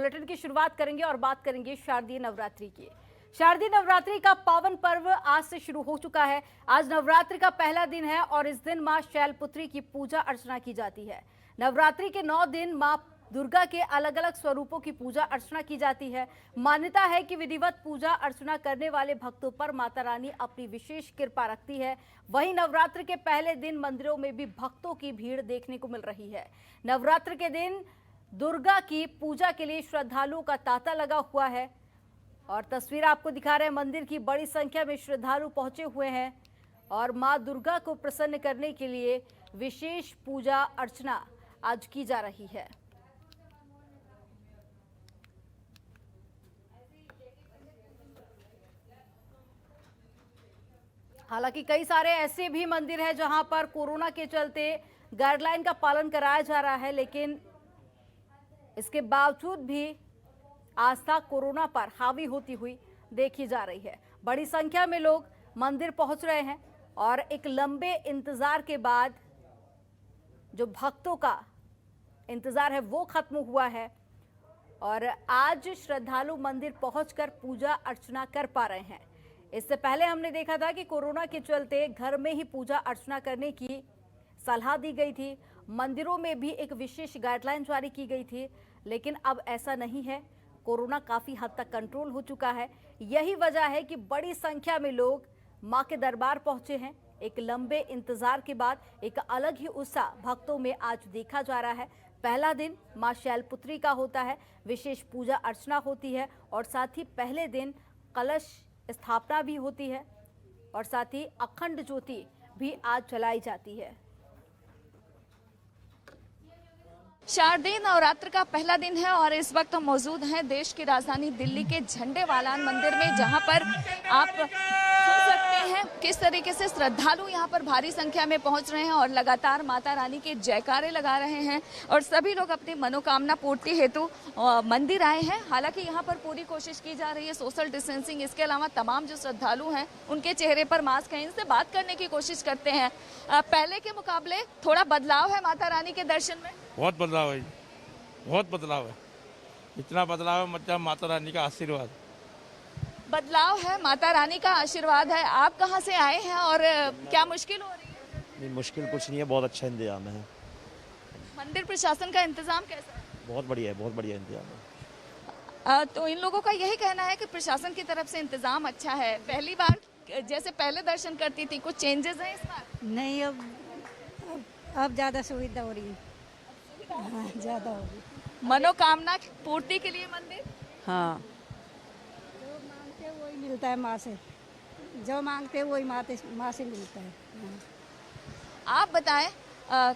Bulletin की शुरुआत करेंगे और बात करेंगे शारदीय नवरात्रि की। शारदीय नवरात्रि का पावन पर्व आज से शुरू हो चुका है। आज नवरात्रि का पहला दिन है और इस दिन मां शैलपुत्री की पूजा अर्चना की जाती है। नवरात्रि के 9 दिन मां दुर्गा के अलग अलग स्वरूपों की पूजा अर्चना की जाती है। मान्यता है कि विधिवत पूजा अर्चना करने वाले भक्तों पर माता रानी अपनी विशेष कृपा रखती है। वहीं नवरात्र के पहले दिन मंदिरों में भी भक्तों की भीड़ देखने को मिल रही है। नवरात्र के दिन दुर्गा की पूजा के लिए श्रद्धालुओं का तांता लगा हुआ है और तस्वीर आपको दिखा रहे हैं। मंदिर की बड़ी संख्या में श्रद्धालु पहुंचे हुए हैं और मां दुर्गा को प्रसन्न करने के लिए विशेष पूजा अर्चना आज की जा रही है। हालांकि कई सारे ऐसे भी मंदिर हैं जहां पर कोरोना के चलते गाइडलाइन का पालन कराया जा रहा है, लेकिन इसके बावजूद भी आस्था कोरोना पर हावी होती हुई देखी जा रही है। बड़ी संख्या में लोग मंदिर पहुंच रहे हैं और एक लंबे इंतजार के बाद जो भक्तों का इंतजार है वो खत्म हुआ है और आज श्रद्धालु मंदिर पहुंचकर पूजा अर्चना कर पा रहे हैं। इससे पहले हमने देखा था कि कोरोना के चलते घर में ही पूजा अर्चना करने की सलाह दी गई थी। मंदिरों में भी एक विशेष गाइडलाइन जारी की गई थी, लेकिन अब ऐसा नहीं है। कोरोना काफी हद तक कंट्रोल हो चुका है। यही वजह है कि बड़ी संख्या में लोग मां के दरबार पहुंचे हैं। एक लंबे इंतजार के बाद एक अलग ही उत्साह भक्तों में आज देखा जा रहा है। पहला दिन मां शैलपुत्री का होता है, विशेष पूजा अर्चना होती है और साथ ही पहले दिन कलश स्थापना भी होती है और साथ ही अखंड ज्योति भी आज जलाई जाती है। शारदीय नवरात्र का पहला दिन है और इस वक्त हम मौजूद हैं देश की राजधानी दिल्ली के झंडेवालान मंदिर में, जहां पर आप सुन सकते हैं किस तरीके से श्रद्धालु यहां पर भारी संख्या में पहुंच रहे हैं और लगातार माता रानी के जयकारे लगा रहे हैं और सभी लोग अपनी मनोकामना पूर्ति हेतु मंदिर आए हैं। हालांकि यहां पर पूरी कोशिश की जा रही है सोशल डिस्टेंसिंग। इसके अलावा तमाम जो श्रद्धालु हैं उनके चेहरे पर मास्क है। इनसे बात करने की कोशिश करते हैं। पहले के मुकाबले थोड़ा बदलाव है माता रानी के दर्शन में? बहुत बदलाव है, बहुत बदलाव है। इतना बदलाव है मतलब माता रानी का आशीर्वाद। बदलाव है, माता रानी का आशीर्वाद है। आप कहाँ से आए हैं और क्या मुश्किल हो रही है? नहीं, मुश्किल कुछ नहीं है, बहुत अच्छा इंतजाम है। मंदिर प्रशासन का इंतजाम कैसा है? बहुत बढ़िया है, बहुत बढ़िया इंतजाम है। तो इन लोगों का यही कहना है कि प्रशासन की तरफ से इंतजाम अच्छा है। पहली बार जैसे पहले दर्शन करती थी, कुछ चेंजेस हैं इस बार? नहीं, अब ज्यादा सुविधा हो रही है। हाँ, ज्यादा हो रही। मनोकामना पूर्ति के लिए मंदिर, हाँ, जो मांगते हैं वही मिलता है माँ से। जो मांगते हैं वही माँ से मिलता है। हाँ। आप बताएं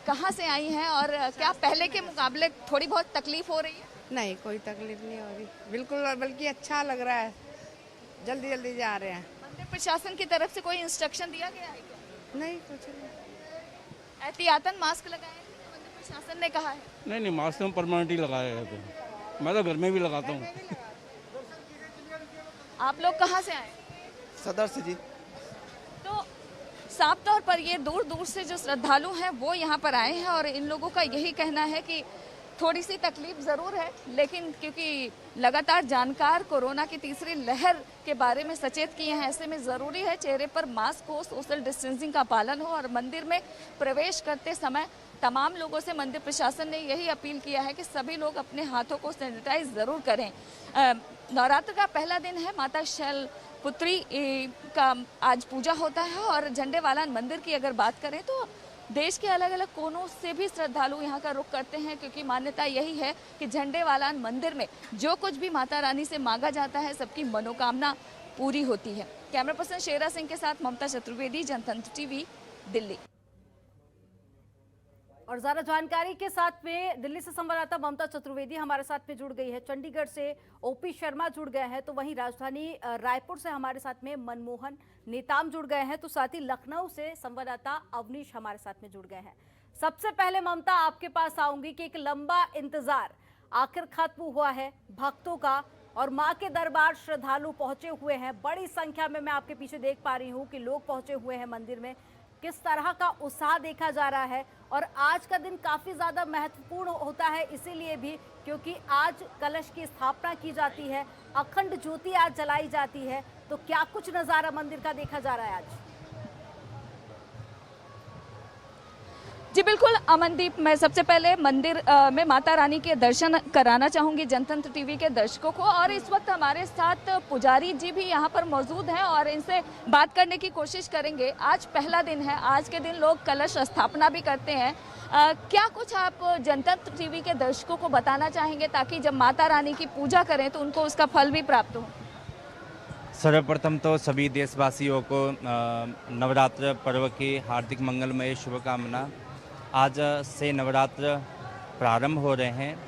कहाँ से आई हैं और क्या पहले के मुकाबले थोड़ी बहुत तकलीफ हो रही है? नहीं, कोई तकलीफ नहीं हो रही, बिल्कुल, बल्कि अच्छा लग रहा है। जल्दी जल्दी जा रहे हैं। मंदिर प्रशासन की तरफ से कोई इंस्ट्रक्शन दिया गया है क्या? नहीं, कुछ नहीं। एहतियातन मास्क लगाएं, मंदिर प्रशासन ने कहा है। नहीं, मास्क हम परमानेंटली लगाए हैं। तो मैं तो घर में भी लगाता हूँ। आप लोग कहाँ से आए? सदर से जी। तो साफ तौर पर ये दूर दूर से जो श्रद्धालु हैं वो यहाँ पर आए हैं और इन लोगों का यही कहना है कि थोड़ी सी तकलीफ ज़रूर है, लेकिन क्योंकि लगातार जानकार कोरोना की तीसरी लहर के बारे में सचेत किए हैं, ऐसे में ज़रूरी है चेहरे पर मास्क हो, सोशल डिस्टेंसिंग का पालन हो और मंदिर में प्रवेश करते समय तमाम लोगों से मंदिर प्रशासन ने यही अपील किया है कि सभी लोग अपने हाथों को सैनिटाइज ज़रूर करें। नवरात्र का पहला दिन है, माता शैलपुत्री का आज पूजा होता है और झंडेवालान मंदिर की अगर बात करें तो देश के अलग अलग कोनों से भी श्रद्धालु यहाँ का रुख करते हैं, क्योंकि मान्यता यही है कि झंडेवालान मंदिर में जो कुछ भी माता रानी से मांगा जाता है सबकी मनोकामना पूरी होती है। कैमरा पर्सन शेरा सिंह के साथ ममता चतुर्वेदी, जनतंत्र टीवी, दिल्ली। और ज्यादा जानकारी के साथ में दिल्ली से संवाददाता ममता चतुर्वेदी हमारे साथ में जुड़ गई है। चंडीगढ़ से ओपी शर्मा जुड़ गए हैं, तो वहीं राजधानी रायपुर से हमारे साथ में मनमोहन नेताम जुड़ गए हैं, तो साथ ही लखनऊ से संवाददाता अवनीश हमारे साथ में जुड़ गए हैं। सबसे पहले ममता आपके पास आऊंगी कि एक लंबा इंतजार आखिर खत्म हुआ है भक्तों का और मां के दरबार श्रद्धालु पहुंचे हुए हैं। बड़ी संख्या में मैं आपके पीछे देख पा रही हूँ कि लोग पहुंचे हुए हैं मंदिर में। किस तरह का उत्साह देखा जा रहा है। और आज का दिन काफी ज्यादा महत्वपूर्ण होता है इसीलिए भी क्योंकि आज कलश की स्थापना की जाती है, अखंड ज्योति आज जलाई जाती है। तो क्या कुछ नजारा मंदिर का देखा जा रहा है आज? जी बिल्कुल अमनदीप, मैं सबसे पहले मंदिर में माता रानी के दर्शन कराना चाहूंगी जनतंत्र टीवी के दर्शकों को। और इस वक्त हमारे साथ पुजारी जी भी यहाँ पर मौजूद हैं और इनसे बात करने की कोशिश करेंगे। आज पहला दिन है, आज के दिन लोग कलश स्थापना भी करते हैं। क्या कुछ आप जनतंत्र टीवी के दर्शकों को बताना चाहेंगे ताकि जब माता रानी की पूजा करें तो उनको उसका फल भी प्राप्त हो? सर्वप्रथम तो सभी देशवासियों को नवरात्र पर्व की हार्दिक मंगलमय शुभकामना। आज से नवरात्र प्रारंभ हो रहे हैं।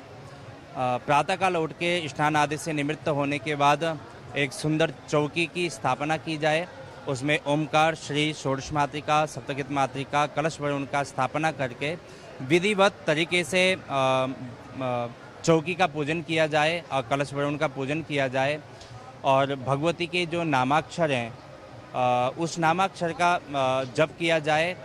प्रातःकाल उठ के स्नान आदि से निवृत्त होने के बाद एक सुंदर चौकी की स्थापना की जाए, उसमें ओमकार, श्री, षोडश मातृका, सप्तगित मातृका, कलश वरुण का स्थापना करके विधिवत तरीके से चौकी का पूजन किया जाए और कलश वरुण का पूजन किया जाए। और भगवती के जो नामाक्षर हैं उस नामाक्षर का जप किया जाए।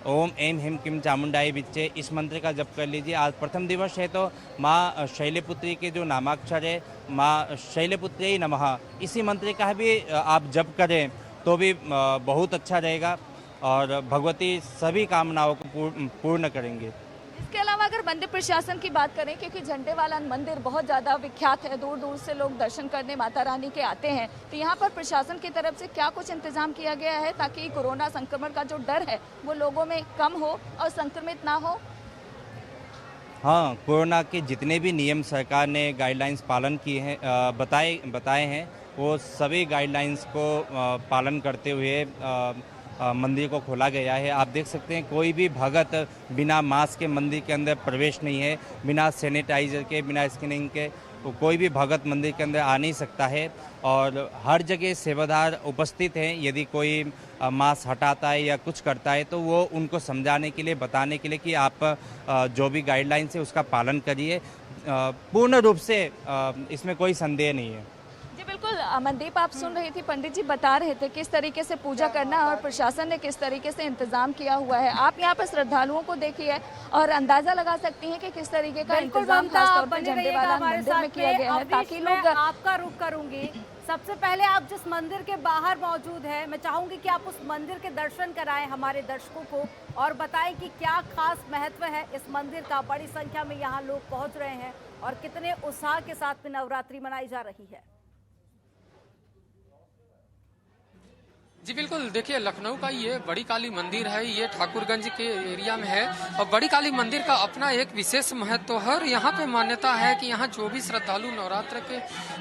ओम ऐं ह्रीं क्लीं चामुंडाय विच्चे, इस मंत्र का जप कर लीजिए। आज प्रथम दिवस है तो माँ शैलपुत्री के जो नामाक्षर है माँ शैलपुत्री नमः, इसी मंत्र का भी आप जप करें तो भी बहुत अच्छा रहेगा और भगवती सभी कामनाओं को पूर्ण करेंगे। इसके अलावा अगर मंदिर प्रशासन की बात करें, क्योंकि झंडे वाला मंदिर बहुत ज़्यादा विख्यात है, दूर दूर से लोग दर्शन करने माता रानी के आते हैं, तो यहाँ पर प्रशासन की तरफ से क्या कुछ इंतजाम किया गया है ताकि कोरोना संक्रमण का जो डर है वो लोगों में कम हो और संक्रमित ना हो? हाँ, कोरोना के जितने भी नियम सरकार ने गाइडलाइंस पालन किए हैं, बताए हैं, वो सभी गाइडलाइंस को पालन करते हुए मंदिर को खोला गया है। आप देख सकते हैं कोई भी भगत बिना मास्क के मंदिर के अंदर प्रवेश नहीं है, बिना सैनिटाइजर के, बिना स्कैनिंग के कोई भी भगत मंदिर के अंदर आ नहीं सकता है। और हर जगह सेवादार उपस्थित हैं, यदि कोई मास्क हटाता है या कुछ करता है तो वो उनको समझाने के लिए, बताने के लिए कि आप जो भी गाइडलाइंस है उसका पालन करिए। पूर्ण रूप से इसमें कोई संदेह नहीं है। जी बिल्कुल अमनदीप, आप सुन रही थी, पंडित जी बता रहे थे किस तरीके से पूजा करना और प्रशासन ने किस तरीके से इंतजाम किया हुआ है। आप यहाँ पर श्रद्धालुओं को देखिए और अंदाजा लगा सकती हैं कि किस तरीके का इंतजाम खासतौर पर झंडे वाला मंदिर में किया गया है ताकि लोग। आपका रुख करूंगी, सबसे पहले आप जिस मंदिर के बाहर मौजूद है, मैं चाहूंगी कि आप उस मंदिर के दर्शन कराएं हमारे दर्शकों को और बताएं कि क्या खास महत्व है इस मंदिर का। बड़ी संख्या में यहाँ लोग पहुंच रहे हैं और कितने उत्साह के साथ में नवरात्रि मनाई जा रही है। जी बिल्कुल, देखिए लखनऊ का ये बड़ी काली मंदिर है, ये ठाकुरगंज के एरिया में है और बड़ी काली मंदिर का अपना एक विशेष महत्व है। और यहाँ पे मान्यता है कि यहाँ जो भी श्रद्धालु नवरात्र के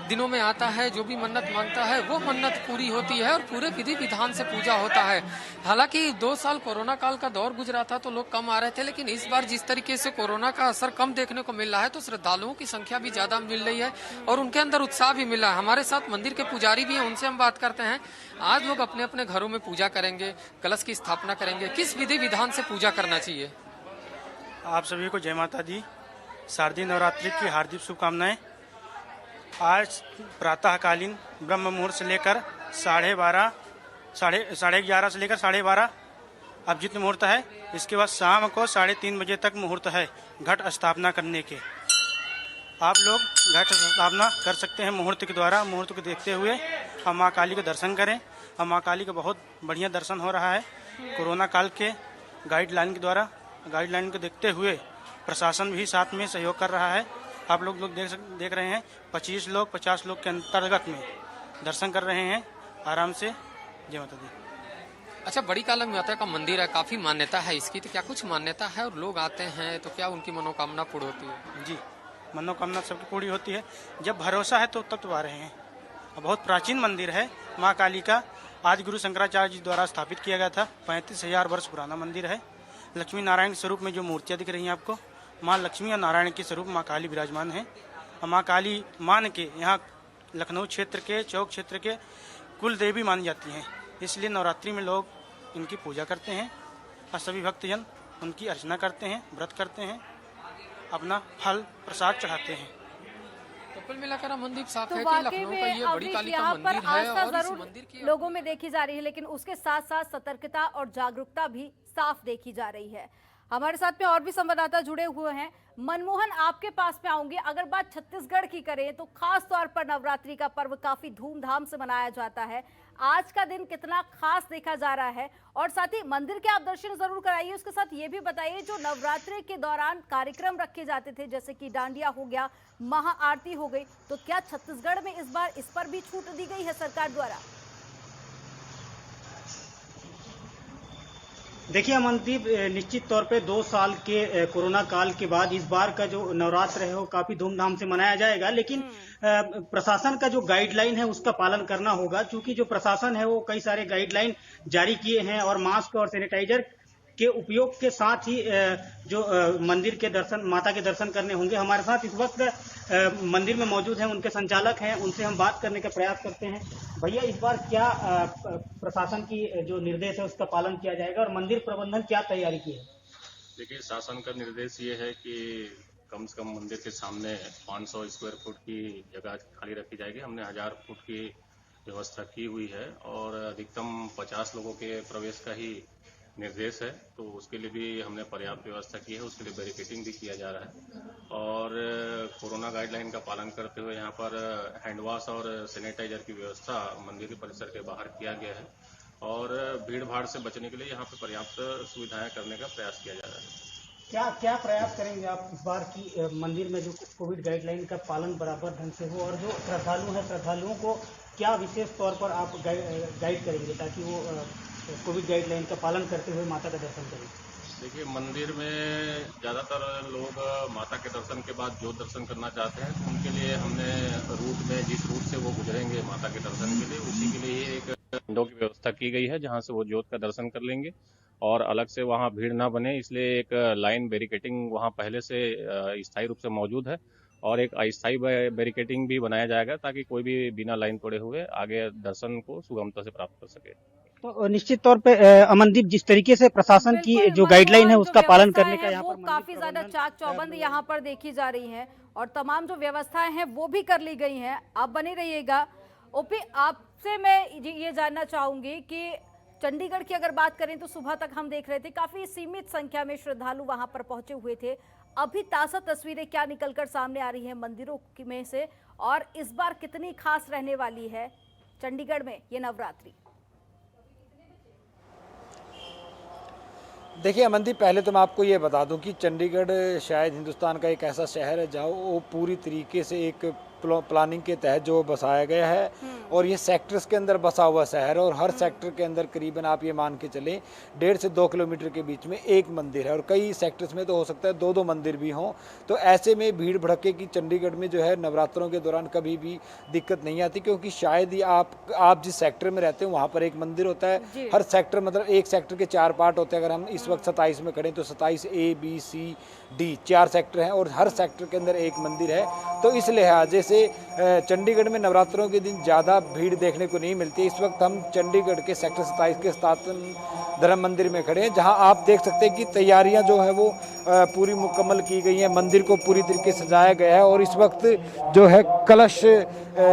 दिनों में आता है, जो भी मन्नत मांगता है वो मन्नत पूरी होती है और पूरे विधि विधान से पूजा होता है। हालांकि 2 साल कोरोना काल का दौर गुजरा था तो लोग कम आ रहे थे, लेकिन इस बार जिस तरीके से कोरोना का असर कम देखने को मिल रहा है तो श्रद्धालुओं की संख्या भी ज्यादा मिल रही है और उनके अंदर उत्साह भी मिल रहा है। हमारे साथ मंदिर के पुजारी भी हैं, उनसे हम बात करते हैं। आज लोग अपने अपने घरों में पूजा करेंगे, कलश की स्थापना करेंगे, किस विधि विधान से पूजा करना चाहिए? आप सभी को जय माता दी, शारदीय नवरात्रि की हार्दिक शुभकामनाएं। आज प्रातःकालीन ब्रह्म मुहूर्त से लेकर 11:30 से लेकर 12:30 अभिजित मुहूर्त है। इसके बाद शाम को 3:30 बजे तक मुहूर्त है घट स्थापना करने के। आप लोग घट स्थापना कर सकते हैं मुहूर्त के द्वारा। मुहूर्त को देखते हुए हम माँ काली के दर्शन करें। हम माँ काली का बहुत बढ़िया दर्शन हो रहा है। कोरोना काल के गाइडलाइन के द्वारा, गाइडलाइन को देखते हुए प्रशासन भी साथ में सहयोग कर रहा है। आप लोग देख रहे हैं 25 लोग 50 लोग के अंतर्गत में दर्शन कर रहे हैं आराम से। जय माता दी। अच्छा, बड़ी काली माता का मंदिर है, काफी मान्यता है इसकी, तो क्या कुछ मान्यता है और लोग आते हैं तो क्या उनकी मनोकामना पूर्ण होती है? जी, मनोकामना सबकी पूरी होती है। जब भरोसा है तो तब तो आ रहे हैं। बहुत प्राचीन मंदिर है माँ काली का। आज गुरु शंकराचार्य जी द्वारा स्थापित किया गया था। 35,000 वर्ष पुराना मंदिर है। लक्ष्मी नारायण के स्वरूप में जो मूर्तियाँ दिख रही हैं आपको, माँ लक्ष्मी और नारायण के स्वरूप माँ काली विराजमान है। माँ काली मान के यहाँ लखनऊ क्षेत्र के, चौक क्षेत्र के कुल देवी मानी जाती हैं। इसलिए नवरात्रि में लोग इनकी पूजा करते हैं और सभी भक्तजन उनकी अर्चना करते हैं, व्रत करते हैं, अपना फल प्रसाद चढ़ाते हैं। तो कुल मिलाकर अमनदीप साफ तो है कि वाकई लखनऊ का में ये बड़ी अवनीश काली का यहाँ पर मंदिर है आस्था और इस जरूर मंदिर की लोगों में देखी जा रही है, लेकिन उसके साथ साथ सतर्कता और जागरूकता भी साफ देखी जा रही है। हमारे साथ में और भी संवाददाता जुड़े हुए हैं। मनमोहन, आपके पास में आऊंगी। अगर बात छत्तीसगढ़ की करें तो खास तौर पर नवरात्रि का पर्व काफी धूमधाम से मनाया जाता है। आज का दिन कितना खास देखा जा रहा है, और साथ ही मंदिर के आप दर्शन जरूर कराइए। उसके साथ ये भी बताइए, जो नवरात्रि के दौरान कार्यक्रम रखे जाते थे जैसे कि डांडिया हो गया, महाआरती हो गई, तो क्या छत्तीसगढ़ में इस बार इस पर भी छूट दी गई है सरकार द्वारा? देखिए अमनदीप, निश्चित तौर पे 2 साल के कोरोना काल के बाद इस बार का जो नवरात्र है वो काफी धूमधाम से मनाया जाएगा, लेकिन प्रशासन का जो गाइडलाइन है उसका पालन करना होगा, क्योंकि जो प्रशासन है वो कई सारे गाइडलाइन जारी किए हैं और मास्क और सैनिटाइजर के उपयोग के साथ ही जो मंदिर के दर्शन, माता के दर्शन करने होंगे। हमारे साथ इस वक्त मंदिर में मौजूद हैं उनके संचालक हैं, उनसे हम बात करने का प्रयास करते हैं। भैया, इस बार क्या प्रशासन की जो निर्देश है उसका पालन किया जाएगा और मंदिर प्रबंधन क्या तैयारी की है? देखिए, शासन का निर्देश ये है कि कम से कम मंदिर के सामने 500 स्क्वायर फुट की जगह खाली रखी जाएगी। हमने 1000 फुट की व्यवस्था की हुई है और अधिकतम 50 लोगों के प्रवेश का ही निर्देश है, तो उसके लिए भी हमने पर्याप्त व्यवस्था की है। उसके लिए बैरिकेडिंग भी किया जा रहा है और कोरोना गाइडलाइन का पालन करते हुए यहाँ पर हैंड वॉश और सैनिटाइजर की व्यवस्था मंदिर के परिसर के बाहर किया गया है और भीड़ भाड़ से बचने के लिए यहाँ पे पर्याप्त सुविधाएं करने का प्रयास किया जा रहा है। क्या प्रयास करेंगे आप इस बार की मंदिर में जो कोविड गाइडलाइन का पालन बराबर ढंग से हो, और जो श्रद्धालु हैं श्रद्धालुओं को क्या विशेष तौर पर आप गाइड करेंगे ताकि वो कोविड गाइडलाइन का पालन करते हुए माता का दर्शन करें? देखिए, मंदिर में ज्यादातर लोग माता के दर्शन के बाद जो दर्शन करना चाहते हैं, तो उनके लिए हमने रूट में जिस रूट से वो गुजरेंगे माता के दर्शन के लिए, उसी के लिए एक विंडो की व्यवस्था की गई है जहां से वो ज्योत का दर्शन कर लेंगे और अलग से वहां भीड़ ना बने, इसलिए एक लाइन बैरिकेडिंग वहां पहले से स्थायी रूप से मौजूद है और एक अस्थायी बैरिकेडिंग भी बनाया जाएगा ताकि कोई भी बिना लाइन तोड़े हुए आगे दर्शन को सुगमता से प्राप्त कर सके। तो निश्चित तौर पे अमनदीप, जिस तरीके से प्रशासन की जो गाइडलाइन है उसका पालन करने का यहाँ पर काफी ज्यादा चाक चौबंद यहाँ पर देखी जा रही है और तमाम जो व्यवस्थाएं हैं वो भी कर ली गई हैं। आप बने रहिएगा। ओपी, आपसे मैं ये जानना चाहूंगी कि चंडीगढ़ की अगर बात करें तो सुबह तक हम देख रहे थे काफी सीमित संख्या में श्रद्धालु वहां पर पहुंचे हुए थे। अभी ताजा तस्वीरें क्या निकलकर सामने आ रही हैं मंदिरों में से, और इस बार कितनी खास रहने वाली है चंडीगढ़ में ये नवरात्रि? देखिए अमनदीप, पहले तो मैं आपको ये बता दूं कि चंडीगढ़ शायद हिंदुस्तान का एक ऐसा शहर है जहाँ वो पूरी तरीके से एक प्लानिंग के तहत जो बसाया गया है और ये सेक्टर्स के अंदर बसा हुआ शहर है और हर सेक्टर के अंदर करीबन आप ये मान के चलें 1.5 से 2 किलोमीटर के बीच में एक मंदिर है और कई सेक्टर्स में तो हो सकता है 2-2 मंदिर भी हों। तो ऐसे में भीड़ भड़के की चंडीगढ़ में जो है नवरात्रों के दौरान कभी भी दिक्कत नहीं आती, क्योंकि शायद ही आप जिस सेक्टर में रहते हैं वहाँ पर एक मंदिर होता है। हर सेक्टर मतलब एक सेक्टर के 4 पार्ट होते हैं। अगर हम इस वक्त 27 में खड़े तो 27 A, B, C, D 4 sector हैं और हर सेक्टर के अंदर एक मंदिर है। तो इस लिहाजे से चंडीगढ़ में नवरात्रों के दिन ज़्यादा भीड़ देखने को नहीं मिलती। इस वक्त हम चंडीगढ़ के सेक्टर 27 के सनातन धर्म मंदिर में खड़े हैं, जहां आप देख सकते हैं कि तैयारियां जो है वो पूरी मुकम्मल की गई हैं। मंदिर को पूरी तरीके से सजाया गया है और इस वक्त जो है कलश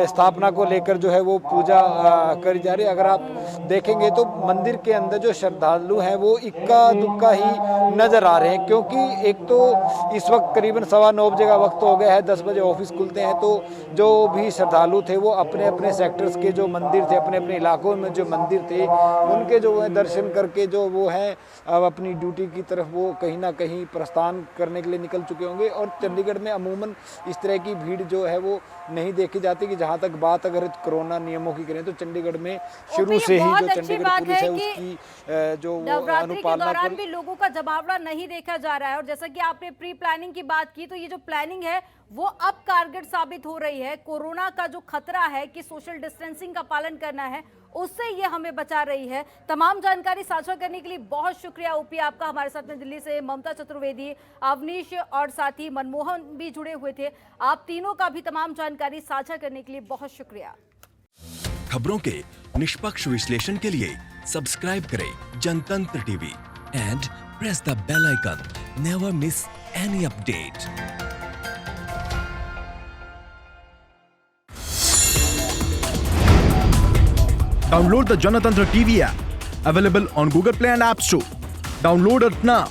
स्थापना को लेकर जो है वो पूजा करी जा रही है। अगर आप देखेंगे तो मंदिर के अंदर जो श्रद्धालु हैं वो इक्का दुक्का ही नज़र आ रहे हैं, क्योंकि एक तो इस वक्त करीबन 9:15 बजे का वक्त हो गया है, 10 बजे ऑफिस खुलते हैं। तो जो भी श्रद्धालु थे वो अपने अपने सेक्टर्स के जो मंदिर थे, अपने अपने इलाकों में जो मंदिर थे उनके जो है दर्शन करके जो वो हैं अब अपनी ड्यूटी की तरफ वो कहीं ना कहीं प्रस्थान करने के लिए निकल चुके होंगे। और चंडीगढ़ में अमूमन इस तरह की भीड़ जो है वो नहीं देखी जाती। कि जहाँ तक बात अगर कोरोना नियमों की करें तो चंडीगढ़ में शुरू से ही जो चंडीगढ़ पुलिस है उसकी जो अनुपालना के दौरान भी लोगों का जमावड़ा नहीं देखा जा रहा है। और जैसा कि आपने प्री प्लानिंग की बात की, तो ये जो प्लानिंग है वो अब कारगर साबित हो रही है। कोरोना का जो खतरा है कि सोशल डिस्टेंसिंग का पालन करना है, उससे ये हमें बचा रही है। तमाम जानकारी साझा करने के लिए बहुत शुक्रिया ओपी आपका। हमारे साथ में दिल्ली से ममता चतुर्वेदी, अवनीश और साथ ही मनमोहन भी जुड़े हुए थे। आप तीनों का भी तमाम जानकारी साझा करने के लिए बहुत शुक्रिया। खबरों के निष्पक्ष विश्लेषण के लिए सब्सक्राइब करें Janatantra TV and press the bell icon. Never miss any update. Download the Janatantra TV app, available on Google Play and App Store. Download it now.